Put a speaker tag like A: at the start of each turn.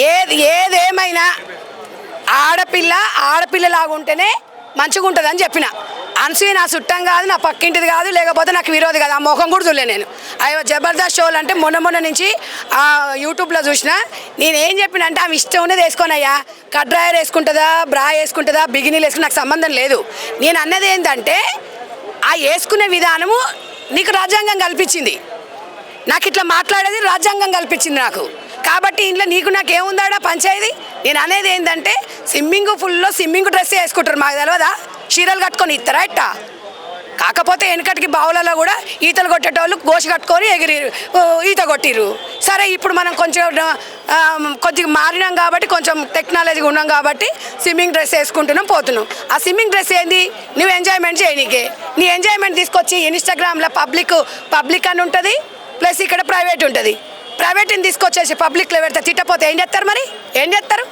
A: ఏదేమైనా ఆడపిల్లలాగా ఉంటేనే మంచిగా ఉంటుందని చెప్పిన. అనసూయ నా చుట్టం కాదు, నా పక్కింటిది కాదు, లేకపోతే నాకు విరోధి కాదు. ఆ మొఖం కూడా చూడలే నేను. అయ్యో జబర్దస్త్ షోలు అంటే మొన్న నుంచి యూట్యూబ్లో చూసిన. నేను ఏం చెప్పిన అంటే ఆమె ఇష్టం ఉన్నది వేసుకోనయ్యా, కట్ డ్రాయర్ వేసుకుంటుందా, బ్రా వేసుకుంటుందా, బిగినీలు వేసుకుని నాకు సంబంధం లేదు. నేను అన్నది ఏంటంటే ఆ వేసుకునే విధానము నీకు రాజ్యాంగం కల్పించింది, నాకు ఇట్లా మాట్లాడేది రాజ్యాంగం కల్పించింది నాకు. కాబట్టి ఇంట్లో నీకు నాకేముందాడా పంచాయతీ. నేను అనేది ఏంటంటే స్విమ్మింగ్ డ్రెస్ వేసుకుంటారు, మాకు తెలియదా? చీరలు కట్టుకొని ఇస్తారా ఇట్టా? కాకపోతే వెనకటికి బావులలో కూడా ఈతలు కొట్టేటోళ్ళు గోషి కట్టుకొని ఈత కొట్టిర్రు. సరే ఇప్పుడు మనం కొద్దిగా మారినాం కాబట్టి, కొంచెం టెక్నాలజీగా ఉన్నాం కాబట్టి స్విమ్మింగ్ డ్రెస్ వేసుకుంటున్నాం, పోతున్నాం. ఆ స్విమ్మింగ్ డ్రెస్ ఏంది? నువ్వు ఎంజాయ్మెంట్ చేయనీకే. నీ ఎంజాయ్మెంట్ తీసుకొచ్చి ఇన్స్టాగ్రామ్లో పబ్లిక్ అని ఉంటుంది, ప్లస్ ఇక్కడ ప్రైవేట్ ఉంటుంది. ప్రైవేట్ని తీసుకొచ్చేసి పబ్లిక్లో పెడితే తిట్టపోతే ఏం చేస్తారు? మరి ఏం చేస్తారు?